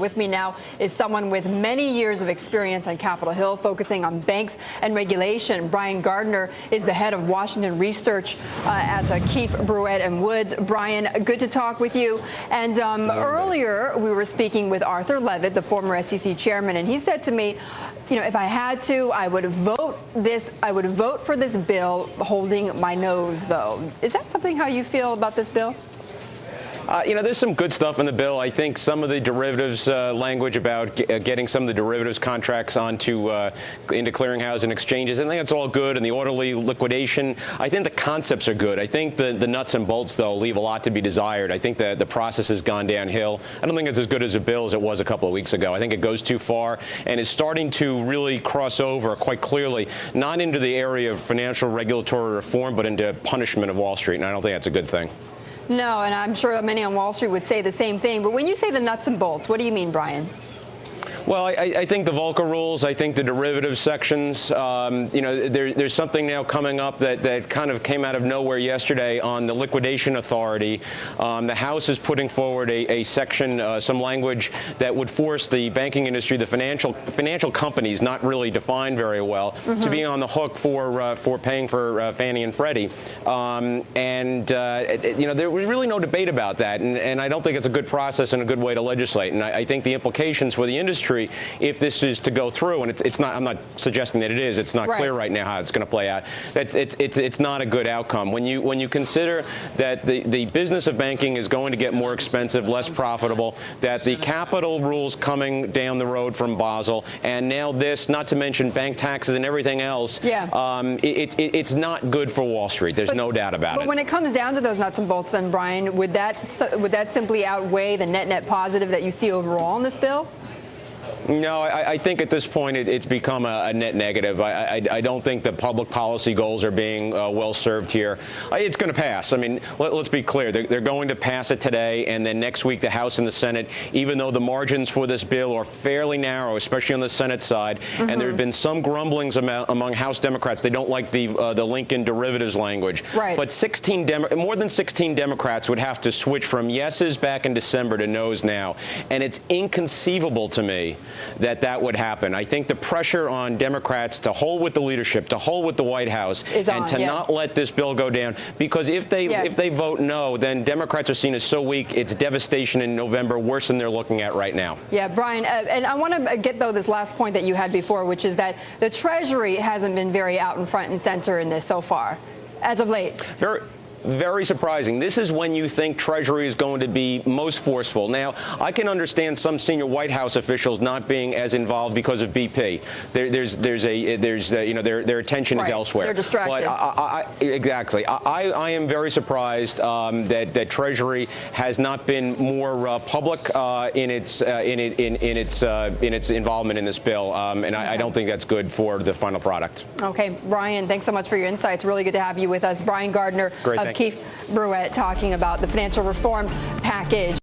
With me now is someone with many years of experience on Capitol Hill, focusing on banks and regulation. Brian Gardner is the head of Washington research at Keefe Bruyette Woods. Brian, good to talk with you. And earlier we were speaking with Arthur Levitt, the former SEC chairman, and he said to me, you know, if I had to, I would vote for this bill holding my nose, though. Is that something how you feel about this bill? You know, there's some good stuff in the bill. I think some of the derivatives language about getting some of the derivatives contracts onto into clearinghouse and exchanges, I think that's all good. And the orderly liquidation, I think the concepts are good. I think the nuts and bolts, though, leave a lot to be desired. I think that the process has gone downhill. I don't think it's as good as a bill as it was a couple of weeks ago. I think it goes too far and is starting to really cross over quite clearly, not into the area of financial regulatory reform, but into punishment of Wall Street. And I don't think that's a good thing. No, and I'm sure many on Wall Street would say the same thing. But when you say the nuts and bolts, what do you mean, Brian? Well, I think the Volcker rules, I think the derivative sections, you know, there's something now coming up that kind of came out of nowhere yesterday on the liquidation authority. The House is putting forward a section, some language that would force the banking industry, the financial companies, not really defined very well, to be on the hook for paying for Fannie and Freddie. You know, there was really no debate about that, and I don't think it's a good process and a good way to legislate. And I think the implications for the industry, if this is to go through, and it's not, I'm not suggesting that it is, it's not clear right now how it's going to play out. It's not a good outcome. When you consider that the business of banking is going to get more expensive, less profitable, that the capital rules coming down the road from Basel, and now this, not to mention bank taxes and everything else, it's not good for Wall Street. There's no doubt about it. But when it comes down to those nuts and bolts, then, Brian, would that simply outweigh the net positive that you see overall in this bill? No, I think at this point it's become a net negative. I don't think the public policy goals are being well served here. It's going to pass. I mean, let's be clear. They're going to pass it today, and then next week the House and the Senate, even though the margins for this bill are fairly narrow, especially on the Senate side, and there have been some grumblings among House Democrats. They don't like the Lincoln derivatives language. Right. But more than 16 Democrats would have to switch from yeses back in December to nos now, and it's inconceivable to me that would happen. I think the pressure on Democrats to hold with the leadership, to hold with the White House, not let this bill go down, because if they vote no, then Democrats are seen as so weak, it's devastation in November, worse than they're looking at right now. Yeah, Brian, and I want to get, though, this last point that you had before, which is that the Treasury hasn't been very out in front and center in this so far, as of late. Very surprising. This is when you think Treasury is going to be most forceful. Now, I can understand some senior White House officials not being as involved because of BP. You know, their attention is elsewhere. They're distracted. But exactly. I am very surprised that Treasury has not been more public in its involvement in this bill, and I don't think that's good for the final product. Okay, Brian, thanks so much for your insights. Really good to have you with us. Brian Gardner of Keefe Bruyette talking about the financial reform package.